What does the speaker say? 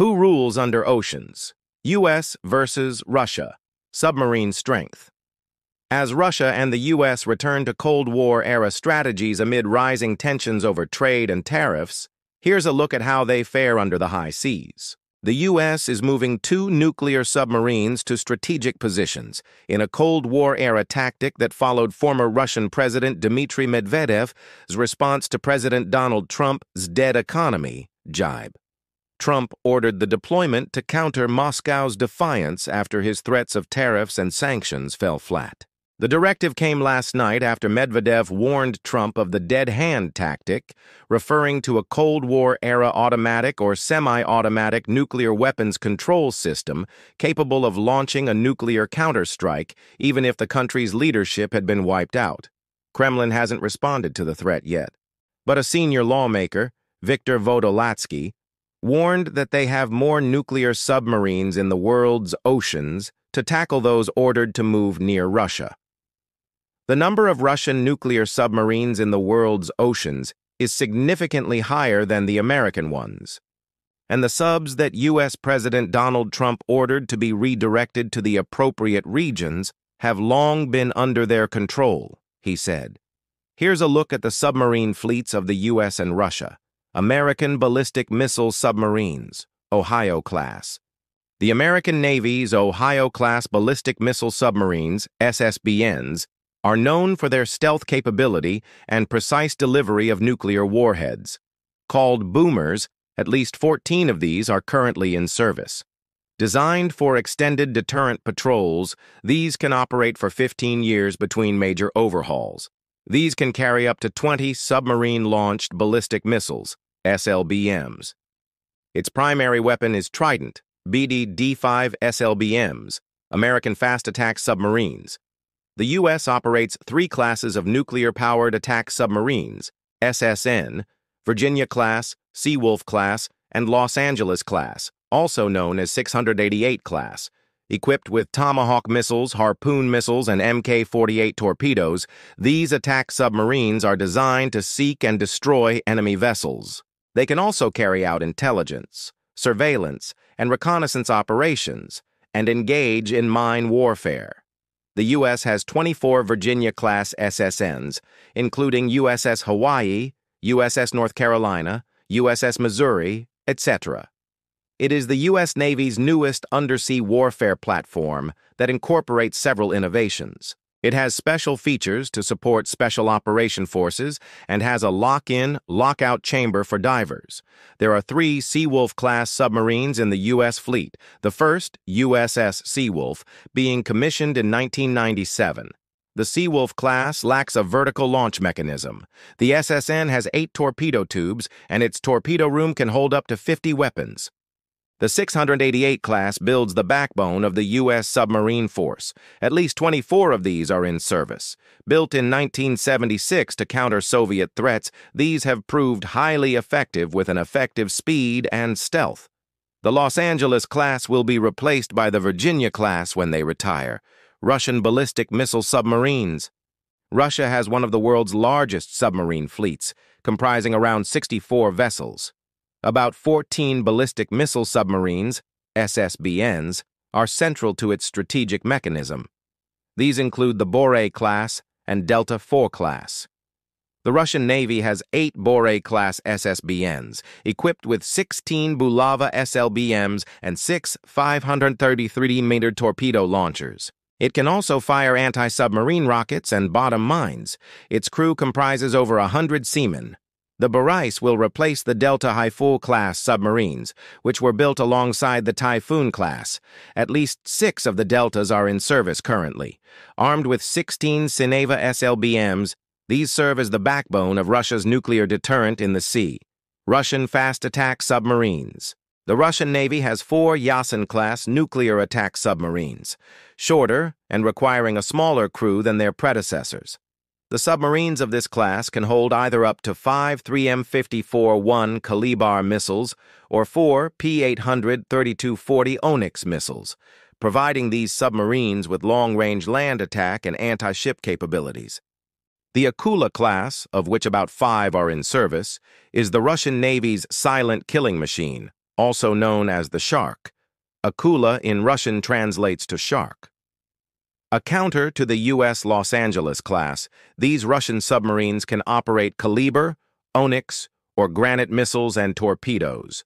Who rules under oceans? U.S. versus Russia. Submarine strength. As Russia and the U.S. return to Cold War-era strategies amid rising tensions over trade and tariffs, here's a look at how they fare under the high seas. The U.S. is moving 2 nuclear submarines to strategic positions in a Cold War-era tactic that followed former Russian President Dmitry Medvedev's response to President Donald Trump's dead economy jibe. Trump ordered the deployment to counter Moscow's defiance after his threats of tariffs and sanctions fell flat. The directive came last night after Medvedev warned Trump of the dead hand tactic, referring to a Cold War-era automatic or semi-automatic nuclear weapons control system capable of launching a nuclear counterstrike even if the country's leadership had been wiped out. Kremlin hasn't responded to the threat yet, but a senior lawmaker, Viktor Vodolatsky, warned that they have more nuclear submarines in the world's oceans to tackle those ordered to move near Russia. The number of Russian nuclear submarines in the world's oceans is significantly higher than the American ones, and the subs that U.S. President Donald Trump ordered to be redirected to the appropriate regions have long been under their control, he said. Here's a look at the submarine fleets of the U.S. and Russia. American ballistic missile submarines, Ohio-class. The American Navy's Ohio-class ballistic missile submarines, SSBNs, are known for their stealth capability and precise delivery of nuclear warheads. Called boomers, at least 14 of these are currently in service. Designed for extended deterrent patrols, these can operate for 15 years between major overhauls. These can carry up to 20 submarine-launched ballistic missiles, SLBMs. Its primary weapon is Trident, BD-D5 SLBMs, American fast attack submarines. The U.S. operates 3 classes of nuclear-powered attack submarines, SSN, Virginia-class, Seawolf-class, and Los Angeles-class, also known as 688-class. Equipped with Tomahawk missiles, Harpoon missiles, and Mk-48 torpedoes, these attack submarines are designed to seek and destroy enemy vessels. They can also carry out intelligence, surveillance, and reconnaissance operations, and engage in mine warfare. The U.S. has 24 Virginia-class SSNs, including USS Hawaii, USS North Carolina, USS Missouri, etc. It is the U.S. Navy's newest undersea warfare platform that incorporates several innovations. It has special features to support special operation forces and has a lock-in, lock-out chamber for divers. There are 3 Seawolf-class submarines in the U.S. fleet, the first, USS Seawolf, being commissioned in 1997. The Seawolf class lacks a vertical launch mechanism. The SSN has 8 torpedo tubes, and its torpedo room can hold up to 50 weapons. The 688 class builds the backbone of the U.S. submarine force. At least 24 of these are in service. Built in 1976 to counter Soviet threats, these have proved highly effective with an effective speed and stealth. The Los Angeles class will be replaced by the Virginia class when they retire. Russian ballistic missile submarines. Russia has one of the world's largest submarine fleets, comprising around 64 vessels. About 14 ballistic missile submarines, SSBNs, are central to its strategic mechanism. These include the Borei-class and Delta IV class. The Russian Navy has 8 Borei-class SSBNs, equipped with 16 Bulava SLBMs and 6 533-meter torpedo launchers. It can also fire anti-submarine rockets and bottom mines. Its crew comprises over 100 seamen. The Borei will replace the Delta IV-class submarines, which were built alongside the Typhoon class. At least 6 of the Deltas are in service currently. Armed with 16 Sineva SLBMs, these serve as the backbone of Russia's nuclear deterrent in the sea. Russian fast attack submarines. The Russian Navy has 4 Yasen-class nuclear attack submarines, shorter and requiring a smaller crew than their predecessors. The submarines of this class can hold either up to 5 3M54-1 Kalibar missiles or 4 P-800 3240 Onyx missiles, providing these submarines with long-range land attack and anti-ship capabilities. The Akula class, of which about 5 are in service, is the Russian Navy's silent killing machine, also known as the Shark. Akula in Russian translates to shark. A counter to the U.S. Los Angeles class, these Russian submarines can operate Kaliber, Onyx, or Granite missiles and torpedoes.